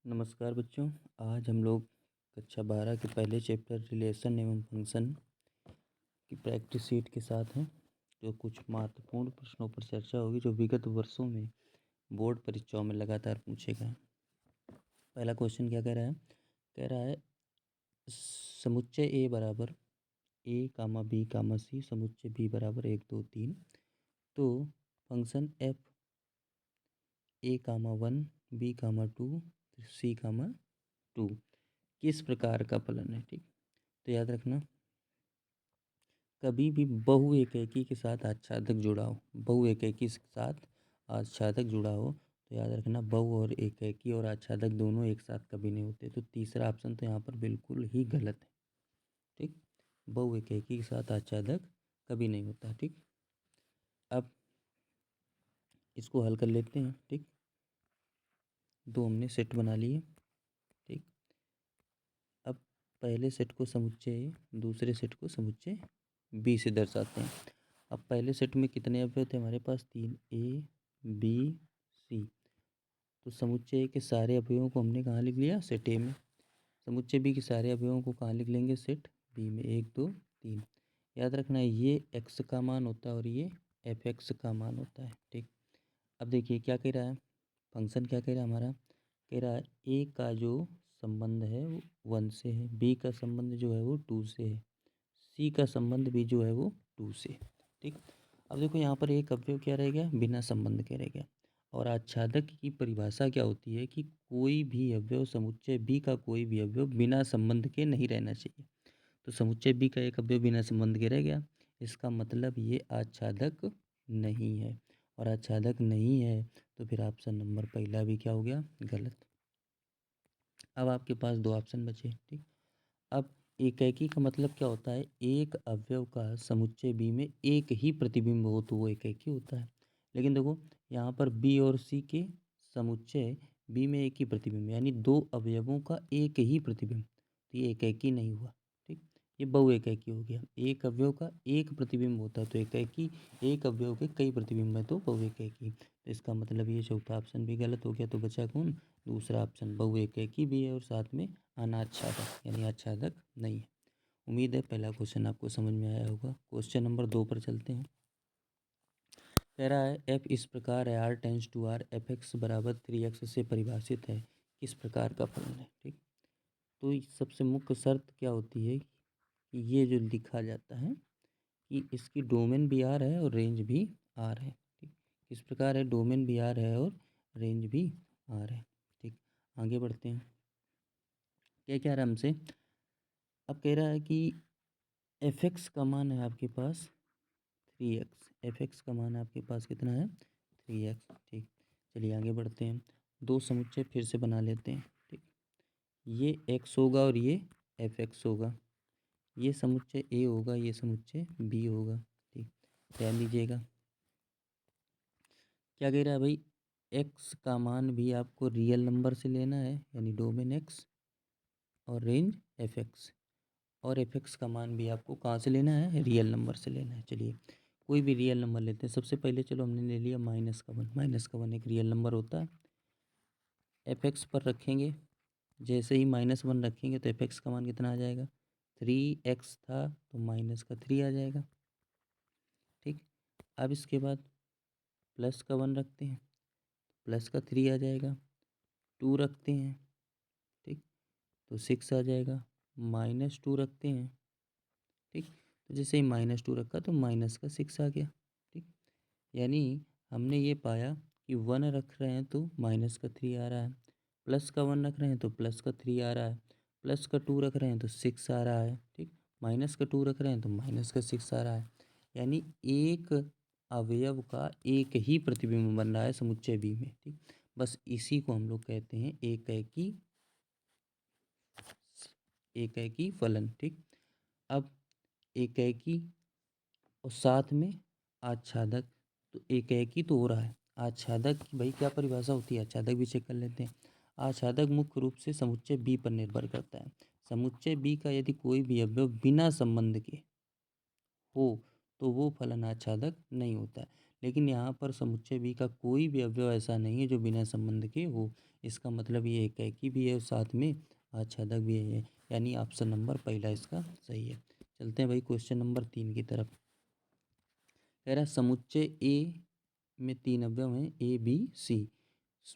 नमस्कार बच्चों। आज हम लोग कक्षा 12 के पहले चैप्टर रिलेशन एवं फंक्शन की प्रैक्टिस शीट के साथ हैं, जो कुछ महत्वपूर्ण प्रश्नों पर चर्चा होगी जो विगत वर्षों में बोर्ड परीक्षाओं में लगातार पूछे गए हैं। पहला क्वेश्चन क्या कह रहा है समुच्चय ए बराबर ए कामा बी कामा सी, समुच्चय बी बराबर 1 2 3। तो function f a comma 1 b comma 2 c comma 2 किस प्रकार का फलन है। ठीक, तो याद रखना, कभी भी बहु एकैकी के साथ आच्छादक जुड़ा हो, बहु एकैकी के साथ आच्छादक जुड़ा हो तो याद रखना बहु और एकैकी और आच्छादक दोनों एक साथ कभी नहीं होते। तो तीसरा ऑप्शन तो यहाँ पर बिल्कुल ही गलत है। ठीक, बहु एकैकी के साथ आच्छादक कभी नहीं होता। ठीक, अब इसको हल कर लेते हैं। ठीक, दो हमने सेट बना लिए। ठीक, अब पहले सेट को समुच्चय ए, दूसरे सेट को समुच्चय बी से दर्शाते हैं। अब पहले सेट में कितने अवयव थे हमारे पास? 3, ए बी सी। तो समुच्चय ए के सारे अवयवों को हमने कहाँ लिख लिया? सेट ए में। समुच्चय बी के सारे अवयवों को कहाँ लिख लेंगे? सेट बी में। 1 2 3। याद रखना ये एक्स का मान होता है और ये एफ एक्स का मान होता है। ठीक, अब देखिए क्या कह रहा है, फंक्शन क्या कह रहा है हमारा? कह रहा है ए का जो संबंध है वो 1 से है, बी का संबंध जो है वो 2 से है, सी का संबंध भी जो है वो 2 से। ठीक, अब देखो यहाँ पर एक अवयव क्या रह गया? बिना संबंध के रह गया। और आच्छादक की परिभाषा क्या होती है कि कोई भी अवयव, समुच्चय बी का कोई भी अवयव बिना संबंध के नहीं रहना चाहिए। तो समुच्चय बी का एक अवयव बिना संबंध के रह गया, इसका मतलब ये आच्छादक नहीं है। और आच्छादक नहीं है तो फिर ऑप्शन नंबर पहला भी क्या हो गया? गलत। अब आपके पास दो ऑप्शन बचे। ठीक, अब एकैकी का मतलब क्या होता है? एक अवयव का समुच्चय बी में एक ही प्रतिबिंब हो तो वो एकैकी होता है। लेकिन देखो यहाँ पर बी और सी के समुच्चय बी में एक ही प्रतिबिंब, यानी दो अवयवों का एक ही प्रतिबिंब, तो ये एकैकी नहीं हुआ। ठीक, ये बहु एकैकी हो गया। एक अवयव का एक प्रतिबिंब होता है तो एकैकी, एक अवयव के कई प्रतिबिंब है तो बहु एकैकी। तो इसका मतलब ये चौथा ऑप्शन भी गलत हो गया। तो बचा कौन? दूसरा ऑप्शन, बहु एकैकी भी है और साथ में अनाच्छादक यानी आच्छादक नहीं है। उम्मीद है पहला क्वेश्चन आपको समझ में आया होगा। क्वेश्चन नंबर 2 पर चलते हैं। कह रहा है एफ इस प्रकार है, R tends to R, F x बराबर 3x से परिभाषित है, किस प्रकार का फलन है। ठीक, तो सबसे मुख्य शर्त क्या होती है कि ये जो लिखा जाता है कि इसकी डोमेन भी आर है और रेंज भी आर है। ठीक, किस प्रकार है? डोमेन भी आर है और रेंज भी आर है। ठीक, आगे बढ़ते हैं। क्या कह रहा है हमसे? अब कह रहा है कि एफ एक्स का मान है आपके पास 3x। एफ एक्स का मान आपके पास कितना है? 3x। ठीक, चलिए आगे बढ़ते हैं। दो समुच्चय फिर से बना लेते हैं। ठीक, ये x होगा और ये एफ एक्स होगा। ये समुच्चय ए होगा, ये समुच्चय बी होगा। ठीक, ध्यान दीजिएगा क्या कह रहा है भाई? x का मान भी आपको रियल नंबर से लेना है, यानी डोमेन x और रेंज एफ एक्स। और एफ एक्स का मान भी आपको कहाँ से लेना है? रियल नंबर से लेना है। चलिए कोई भी रियल नंबर लेते हैं। सबसे पहले चलो हमने ले लिया -1। -1 एक रियल नंबर होता है। एफ एक्स पर रखेंगे, जैसे ही -1 रखेंगे तो एफ एक्स का मान कितना आ जाएगा? 3x था तो -3 आ जाएगा। ठीक, अब इसके बाद +1 रखते हैं, +3 आ जाएगा। 2 रखते हैं, ठीक, तो 6 आ जाएगा। -2 रखते हैं, ठीक, तो जैसे ही -2 रखा तो -6 आ गया। ठीक, यानी हमने ये पाया कि 1 रख रहे हैं तो -3 आ रहा है, +1 रख रहे हैं तो +3 आ रहा है, +2 रख रहे हैं तो 6 आ रहा है। ठीक, -2 रख रहे हैं तो -6 आ रहा है। यानी एक अवयव का एक ही प्रतिबिंब बन रहा है समुच्चय बी में। ठीक, बस इसी को हम लोग कहते हैं एकैकी फलन। ठीक, अब एकैकी और साथ में आच्छादक, तो एकैकी तो हो रहा है, आच्छादक की भाई क्या परिभाषा होती है? आच्छादक भी चेक कर लेते हैं। आच्छादक मुख्य रूप से समुच्चय बी पर निर्भर करता है। समुच्चय बी का यदि कोई भी अवयव बिना संबंध के हो तो वो फलन आच्छादक नहीं होता है। लेकिन यहाँ पर समुच्चय बी का कोई भी अवयव ऐसा नहीं है जो बिना संबंध के हो। इसका मतलब ये एकाकी भी है और साथ में आच्छादक भी है, यानी ऑप्शन नंबर पहला इसका सही है। चलते हैं भाई क्वेश्चन नंबर 3 की तरफ। कह रहा है समुच्चय ए में 3 अवयव हैं ए बी सी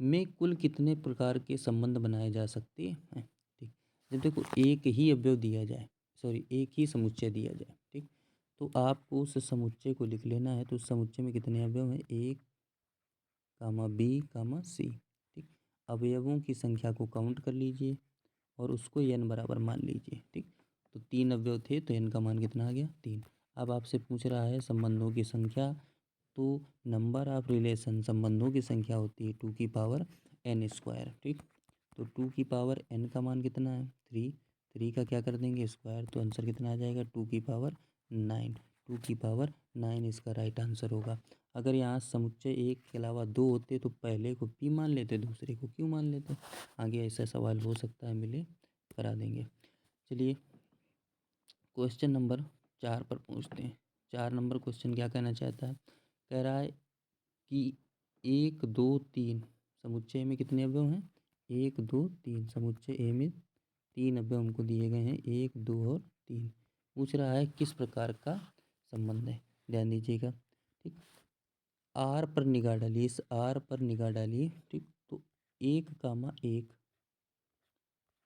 में कुल कितने प्रकार के संबंध बनाए जा सकते हैं। ठीक, जब देखो एक ही अवयव दिया जाए, सॉरी एक ही समुच्चय दिया जाए, ठीक, तो आपको उस समुच्चय को लिख लेना है। तो उस समुच्चय में कितने अवयव हैं, ए कामा बी कामा सी। ठीक, अवयवों की संख्या को काउंट कर लीजिए और उसको n बराबर मान लीजिए। ठीक, तो 3 अवयव थे तो n का मान कितना आ गया, 3। अब आपसे पूछ रहा है संबंधों की संख्या, तो नंबर ऑफ रिलेशन संबंधों की संख्या होती है 2 की पावर n स्क्वायर। ठीक, तो 2 की पावर n का मान कितना है, 3। 3 का क्या कर देंगे स्क्वायर, तो आंसर कितना आ जाएगा 2 की पावर 9। 2 की पावर 9 इसका राइट आंसर होगा। अगर यहाँ समुच्चय एक के अलावा 2 होते तो पहले को p मान लेते, दूसरे को q मान लेते। आगे ऐसा सवाल हो सकता है, मिले करा देंगे। चलिए क्वेश्चन नंबर 4 पर पहुँचते हैं। 4 नंबर क्वेश्चन क्या कहना चाहता है, कह रहा है कि 1 2 3 समुच्चय में कितने अवयव हैं, 1 2 3 समुच्चय ए में 3 अवयव हमको दिए गए हैं, 1 2 और 3। पूछ रहा है किस प्रकार का संबंध है, ध्यान दीजिएगा। ठीक, आर पर निगाह डालिए, इस आर पर निगाह डालिए। ठीक, तो 1 कामा 1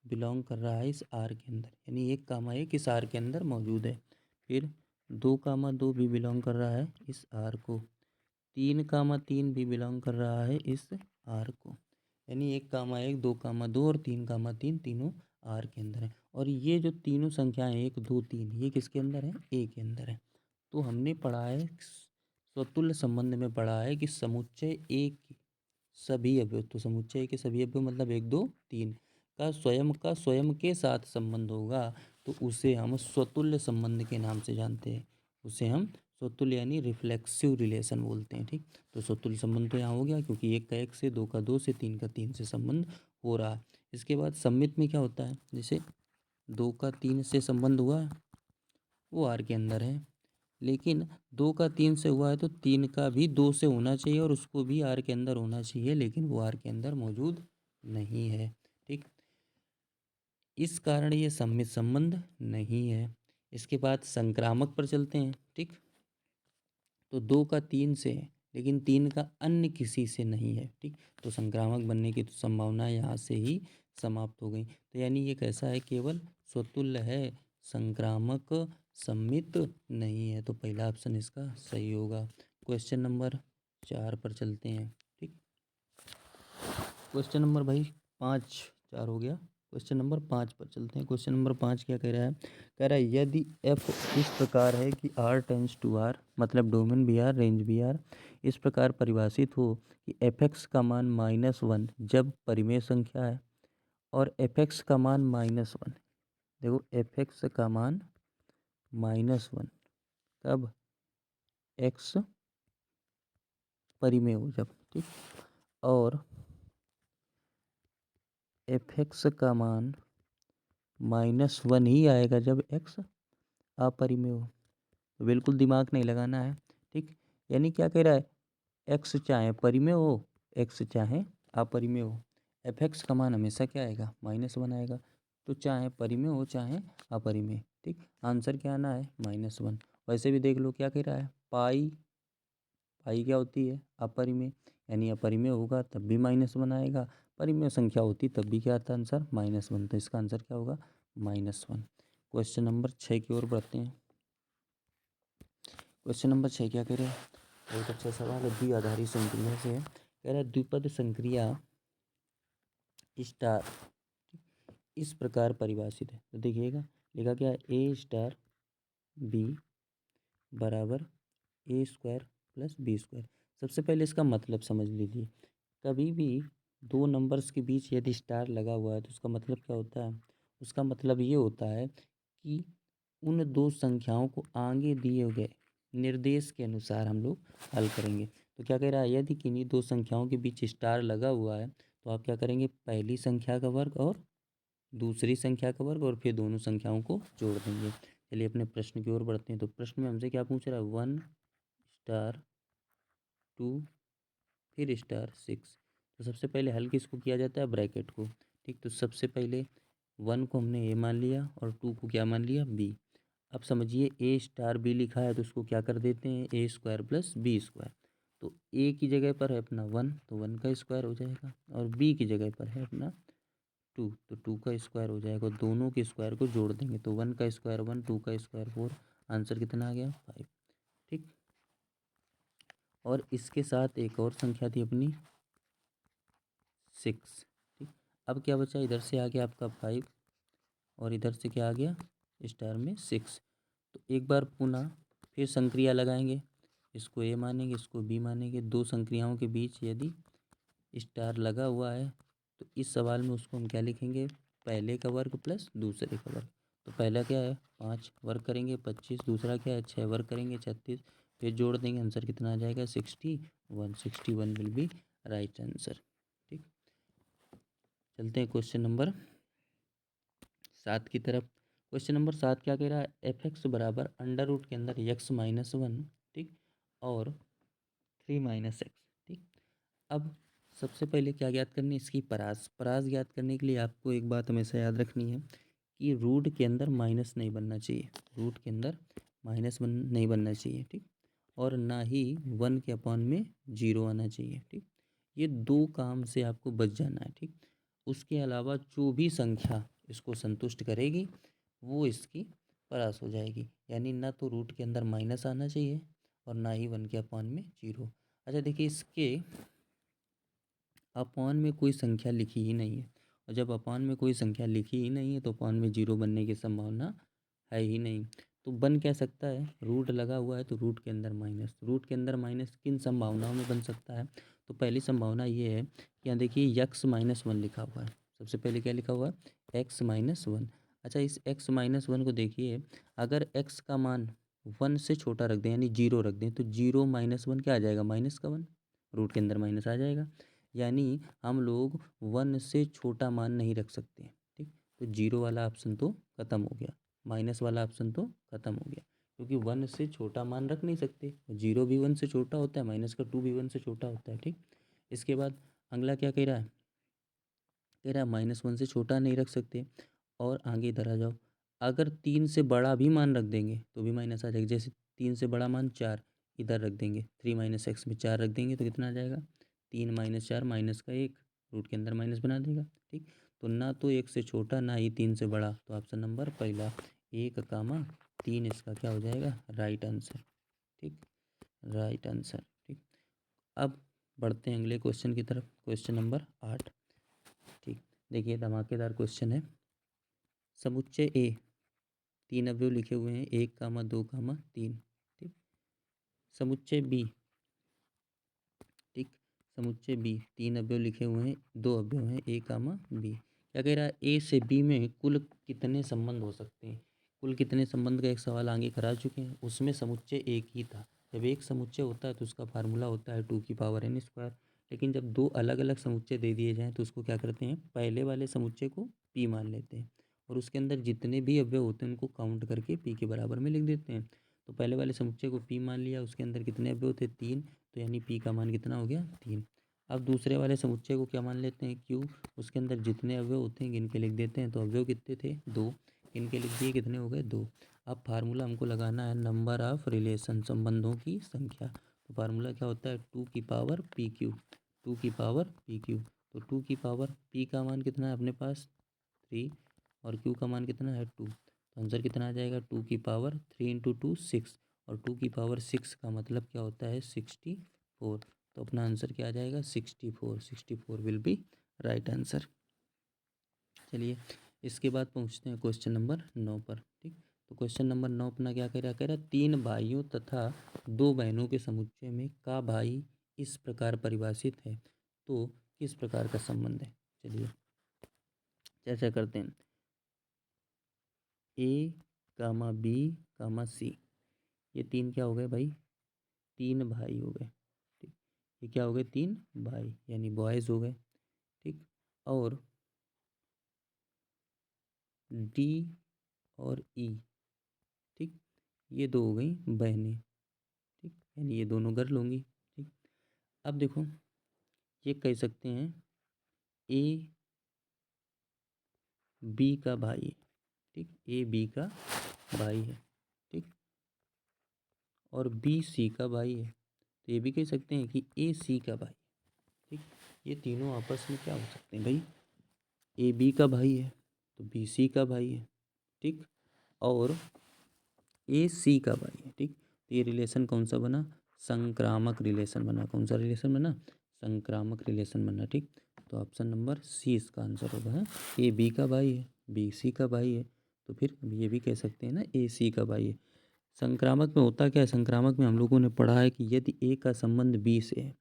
बिलोंग कर रहा है इस आर के अंदर, यानी 1 कामा 1 इस आर के अंदर मौजूद है। फिर 2 कामा 2 भी बिलोंग कर रहा है इस आर को। 3 कामा 3 भी बिलोंग कर रहा है इस आर को, यानी 1 कामा 1 2 कामा 2 और 3 कामा 3 तीनों आर के अंदर है। और ये जो तीनों संख्याएं 1 2 3 ये किसके अंदर है, ए के अंदर है। तो हमने पढ़ा है स्वतुल्य संबंध में पढ़ा है कि समुच्चय ए के सभी अवयव, तो समुच्चय के सभी अवयव मतलब 1 2 3 का स्वयं के साथ संबंध होगा, तो उसे हम स्वतुल्य संबंध के नाम से जानते हैं। उसे हम स्वतुल्य यानी रिफ्लेक्सिव रिलेशन बोलते हैं। ठीक, तो स्वतुल्य संबंध तो यहाँ हो गया, क्योंकि 1 का 1 से, 2 का 2 से, 3 का 3 से संबंध हो रहा है। इसके बाद सम्मित में क्या होता है, जैसे 2 का 3 से संबंध हुआ वो आर के अंदर है, लेकिन 2 का 3 से हुआ है तो 3 का भी 2 से होना चाहिए और उसको भी आर के अंदर होना चाहिए, लेकिन वो आर के अंदर मौजूद नहीं है। ठीक, इस कारण ये सम्मित संबंध नहीं है। इसके बाद संक्रामक पर चलते हैं। ठीक, तो 2 का 3 से है लेकिन 3 का अन्य किसी से नहीं है। ठीक, तो संक्रामक बनने की तो संभावना यहाँ से ही समाप्त हो गई। तो यानी ये कैसा है, केवल स्वतुल्य है, संक्रामक सम्मित नहीं है। तो पहला ऑप्शन इसका सही होगा। क्वेश्चन नंबर 4 पर चलते हैं। ठीक, क्वेश्चन नंबर भाई 5 4 हो गया, क्वेश्चन नंबर 5 पर चलते हैं। क्वेश्चन नंबर 5 क्या कह रहा है, कह रहा है यदि एफ इस प्रकार है कि आर टेंस टू आर, मतलब डोमेन भी आर रेंज भी आर, इस प्रकार परिभाषित हो कि एफ एक्स का मान -1 जब परिमेय संख्या है और एफ एक्स का मान -1, देखो एफ एक्स का मान -1 कब, एक्स परिमेय हो जब। ठीक, और एफ एक्स का मान -1 ही आएगा जब एक्स अपरिमेय हो। तो बिल्कुल दिमाग नहीं लगाना है। ठीक, यानी क्या कह रहा है, एक्स चाहे परिमेय हो, एक्स चाहे अपरिमेय हो, एफ एक्स का मान हमेशा क्या आएगा, -1 आएगा। तो चाहे परिमेय हो चाहे अपरिमेय। ठीक, आंसर क्या आना है, -1। वैसे भी देख लो क्या कह रहा है, पाई पाई क्या होती है, अपरिमेय, यानी अपरिमेय होगा तब भी -1 आएगा, परिमेय संख्या होती तब भी क्या आता है आंसर, -1। तो इसका आंसर क्या होगा, -1। क्वेश्चन नंबर 6 की ओर बढ़ते हैं। क्वेश्चन नंबर 6 क्या कह रहे हैं, बहुत अच्छा सवाल है, द्विआधारी संक्रिया से है। कह रहा है द्विपद संक्रिया स्टार इस प्रकार परिभाषित है। तो देखिएगा लिखा क्या है, ए स्टार बी बराबर ए स्क्वायर प्लस बी स्क्वायर। सबसे पहले इसका मतलब समझ लीजिए। कभी भी दो नंबर्स के बीच यदि स्टार लगा हुआ है तो उसका मतलब क्या होता है, उसका मतलब ये होता है कि उन दो संख्याओं को आगे दिए गए निर्देश के अनुसार हम लोग हल करेंगे। तो क्या कह रहा है, यदि किन्हीं दो संख्याओं के बीच स्टार लगा हुआ है तो आप क्या करेंगे, पहली संख्या का वर्ग और दूसरी संख्या का वर्ग और फिर दोनों संख्याओं को जोड़ देंगे। चलिए अपने प्रश्न की ओर बढ़ते हैं। तो प्रश्न में हमसे क्या पूछ रहा है, 1 स्टार 2 फिर स्टार 6। तो सबसे पहले हल किसको किया जाता है, ब्रैकेट को। ठीक, तो सबसे पहले 1 को हमने ए मान लिया और 2 को क्या मान लिया, बी। अब समझिए ए स्टार बी लिखा है तो उसको क्या कर देते हैं, ए स्क्वायर प्लस बी स्क्वायर। तो ए की जगह पर है अपना 1 तो 1 का स्क्वायर हो जाएगा, और बी की जगह पर है अपना 2 तो 2 का स्क्वायर हो जाएगा। दोनों के स्क्वायर को जोड़ देंगे तो 1 का स्क्वायर 1, 2 का स्क्वायर 4, आंसर कितना आ गया, 5। ठीक, और इसके साथ एक और संख्या थी अपनी 6। ठीक, अब क्या बचा, इधर से आ गया आपका 5 और इधर से क्या आ गया, स्टार में 6। तो एक बार पुनः फिर संक्रिया लगाएंगे, इसको ए मानेंगे इसको बी मानेंगे। दो संक्रियाओं के बीच यदि स्टार लगा हुआ है तो इस सवाल में उसको हम क्या लिखेंगे, पहले का वर्ग प्लस दूसरे का वर्ग। तो पहला क्या है 5 वर्ग करेंगे 25, दूसरा क्या है 6 वर्ग करेंगे 36, फिर जोड़ देंगे, आंसर कितना आ जाएगा 61। 61 विल बी राइट आंसर। ठीक, चलते हैं क्वेश्चन नंबर 7 की तरफ। क्वेश्चन नंबर 7 क्या कह रहा है, एफ एक्स बराबर अंडर रूट के अंदर एक्स माइनस 1, ठीक, और 3 माइनस एक्स। ठीक, अब सबसे पहले क्या ज्ञात करनी है, इसकी परास। परास ज्ञात करने के लिए आपको एक बात हमेशा याद रखनी है कि रूट के अंदर माइनस नहीं बनना चाहिए, रूट के अंदर माइनस नहीं बनना चाहिए। ठीक, और ना ही 1 के अपॉन में 0 आना चाहिए। ठीक, ये दो काम से आपको बच जाना है। ठीक, उसके अलावा जो भी संख्या इसको संतुष्ट करेगी वो इसकी परास हो जाएगी, यानी ना तो रूट के अंदर माइनस आना चाहिए और ना ही 1 के अपॉन में 0। अच्छा देखिए, इसके अपॉन में कोई संख्या लिखी ही नहीं है, और जब अपॉन में कोई संख्या लिखी ही नहीं है तो अपॉन में 0 बनने की संभावना है ही नहीं। तो बन क्या सकता है, रूट लगा हुआ है तो रूट के अंदर माइनस। रूट के अंदर माइनस किन संभावनाओं में बन सकता है, तो पहली संभावना ये है कि यहाँ देखिए एक्स माइनस 1 लिखा हुआ है। सबसे पहले क्या लिखा हुआ है, एक्स माइनस 1। अच्छा, इस एक्स माइनस 1 को देखिए, अगर एक्स का मान 1 से छोटा रख दें यानी 0 रख दें तो 0 माइनस 1 क्या आ जाएगा, माइनस का 1, रूट के अंदर माइनस आ जाएगा। यानी हम लोग 1 से छोटा मान नहीं रख सकते। ठीक, तो 0 वाला ऑप्शन तो ख़त्म हो गया, माइनस वाला ऑप्शन तो ख़त्म हो गया, क्योंकि 1 से छोटा मान रख नहीं सकते। 0 भी 1 से छोटा होता है, माइनस का 2 भी 1 से छोटा होता है। ठीक, इसके बाद अगला क्या कह रहा है, कह रहा है -1 से छोटा नहीं रख सकते। और आगे इधर आ जाओ, अगर 3 से बड़ा भी मान रख देंगे तो भी माइनस आ जाएगा। जैसे 3 से बड़ा मान 4 इधर रख देंगे, 3 माइनस एक्स में 4 रख देंगे तो कितना आ जाएगा, 3 माइनस 4 माइनस का 1, रूट के अंदर माइनस बना देगा। ठीक, तो ना तो 1 से छोटा ना ही 3 से बड़ा, तो ऑप्शन नंबर पहला 1 कामा 3 इसका क्या हो जाएगा, राइट आंसर। ठीक, राइट आंसर। ठीक, अब बढ़ते हैं अगले क्वेश्चन की तरफ, क्वेश्चन नंबर 8। ठीक, देखिए धमाकेदार क्वेश्चन है। समुच्चय ए 3 अवयव लिखे हुए हैं, 1 कामा 2 कामा 3। ठीक, समुच्चय बी, ठीक, समुच्चय बी 3 अवयव लिखे हुए हैं, 2 अवयव हैं, ए कामा बी। क्या कह रहा है, ए से बी में कुल कितने संबंध हो सकते हैं। कुल कितने संबंध का एक सवाल आगे करा चुके हैं, उसमें समुच्चय एक ही था। जब एक समुच्चय होता है तो उसका फार्मूला होता है 2 की पावर n स्क्वायर। लेकिन जब दो अलग अलग समुच्चय दे दिए जाएँ तो उसको क्या करते हैं, पहले वाले समुच्चय को पी मान लेते हैं और उसके अंदर जितने भी अवयव होते हैं उनको काउंट करके पी के बराबर में लिख देते हैं। तो पहले वाले समुच्चय को पी मान लिया, उसके अंदर कितने अवयव थे, 3, तो यानी पी का मान कितना हो गया, 3। अब दूसरे वाले समुच्चय को क्या मान लेते हैं, क्यू, उसके अंदर जितने अवयव होते हैं गिन के लिख देते हैं। तो अवयव कितने थे, 2, गिन के लिख दिए, कितने हो गए, 2। अब फार्मूला हमको लगाना है नंबर ऑफ रिलेशन, संबंधों की संख्या। तो फार्मूला क्या होता है, 2 की पावर पी क्यू, 2 की पावर पी क्यू। तो 2 की पावर पी का मान कितना है अपने पास, 3, और क्यू का मान कितना है, 2। तो आंसर कितना आ जाएगा, 2 की पावर 3 इंटू 2 6, और 2 की पावर 6 का मतलब क्या होता है, 64। तो अपना आंसर क्या आ जाएगा, 64। 64 विल बी राइट आंसर। चलिए इसके बाद पहुंचते हैं क्वेश्चन नंबर 9 पर। ठीक, तो क्वेश्चन नंबर 9 अपना क्या कह रहा है, 3 भाइयों तथा 2 बहनों के समुच्चय में का भाई इस प्रकार परिभाषित है, तो किस प्रकार का संबंध है। चलिए चर्चा करते हैं। ए कामा बी कामा सी, ये 3 क्या हो गए भाई, 3 भाई हो गए। ठीक, ये क्या हो गए, 3 भाई यानी बॉयज़ हो गए। ठीक, और डी और ई, ठीक, ये 2 हो गई बहनें। ठीक, यानी ये दोनों गर्ल होंगी। ठीक, अब देखो ये कह सकते हैं ए बी का भाई है, ठीक, ए बी का भाई है, ठीक, और बी सी का भाई है। तो ये भी कह सकते हैं कि ए सी का भाई, ठीक। ये तीनों आपस में क्या हो सकते हैं भाई, ए बी का भाई है तो बी सी का भाई है, ठीक, और ए सी का भाई है, ठीक। तो ये रिलेशन कौन सा बना, संक्रामक रिलेशन बना। कौन सा रिलेशन बना, संक्रामक रिलेशन बना, ठीक। तो ऑप्शन नंबर सी इसका आंसर होगा है। ए बी का भाई है, बी सी का भाई है, तो फिर ये भी कह सकते हैं ना ए सी का भाई है। संक्रामक में होता क्या है, संक्रामक में हम लोगों ने पढ़ा है कि यदि ए का संबंध बी से है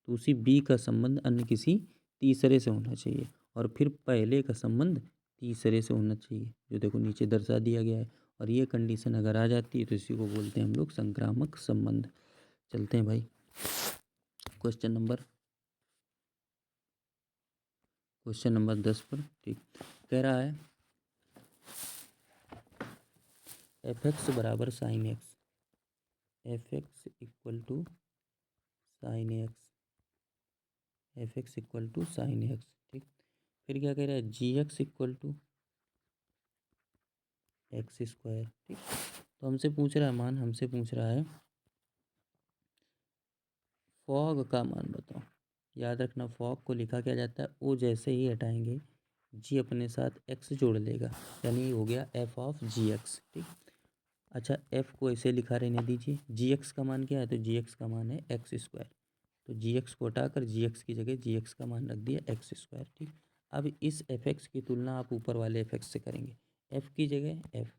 तो उसी बी का संबंध अन्य किसी तीसरे से होना चाहिए, और फिर पहले का संबंध तीसरे से होना चाहिए, जो देखो नीचे दर्शा दिया गया है। और ये कंडीशन अगर आ जाती है तो इसी को बोलते हैं हम लोग संक्रामक संबंध। चलते हैं भाई क्वेश्चन नंबर 10 पर, ठीक। कह रहा है एफ एक्स बराबर sine x, f x equal to sine x, f x equal to sine x, ठीक। फिर क्या कह रहा है, g x equal to x square, ठीक। तो हमसे पूछ रहा है मान, हमसे पूछ रहा है फॉग का मान बताओ। याद रखना फॉग को लिखा क्या जाता है, ओ जैसे ही हटाएंगे जी अपने साथ एक्स जोड़ लेगा, यानी हो गया एफ ऑफ जी एक्स, ठीक। अच्छा एफ को ऐसे लिखा रहने दीजिए, जी एक्स का मान क्या है, तो जी एक्स का मान है एक्स स्क्वायर, तो जी एक्स को हटाकर जी एक्स की जगह जी एक्स का मान रख दिया एक्स स्क्वायर, ठीक। अब इस एफ एक्स की तुलना आप ऊपर वाले एफ एक्स से करेंगे, एफ की जगह एफ,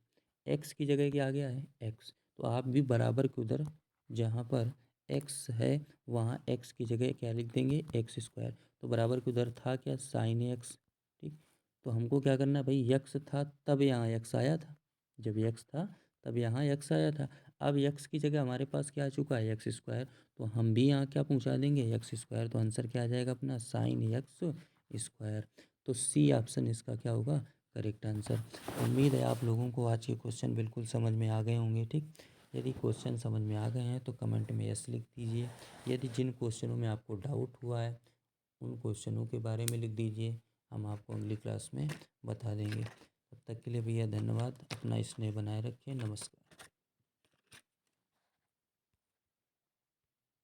एक्स की जगह क्या आ गया है एक्स, तो आप भी बराबर के उधर जहाँ पर एक्स है वहाँ एक्स की जगह क्या लिख देंगे एक्स स्क्वायर, तो बराबर के उधर था क्या साइन एक्स, ठीक। तो हमको क्या करना है भाई, यक्स था तब यहाँ यक्स आया था, जब यक्स था तब यहाँ यक्स आया था। अब यक्स की जगह हमारे पास क्या आ चुका है एक्स स्क्वायर, तो हम भी यहाँ क्या पहुँचा देंगे एक्स स्क्वायर, तो आंसर क्या आ जाएगा अपना साइन एक्स स्क्वायर। तो सी ऑप्शन इसका क्या होगा, करेक्ट आंसर। उम्मीद है आप लोगों को आज के क्वेश्चन बिल्कुल समझ में आ गए होंगे, ठीक। यदि क्वेश्चन समझ में आ गए हैं तो कमेंट में यस लिख दीजिए। यदि जिन क्वेश्चनों में आपको डाउट हुआ है उन क्वेश्चनों के बारे में लिख दीजिए, हम आपको अगली क्लास में बता देंगे। तब तक के लिए भैया धन्यवाद, अपना स्नेह बनाए रखिए, नमस्कार।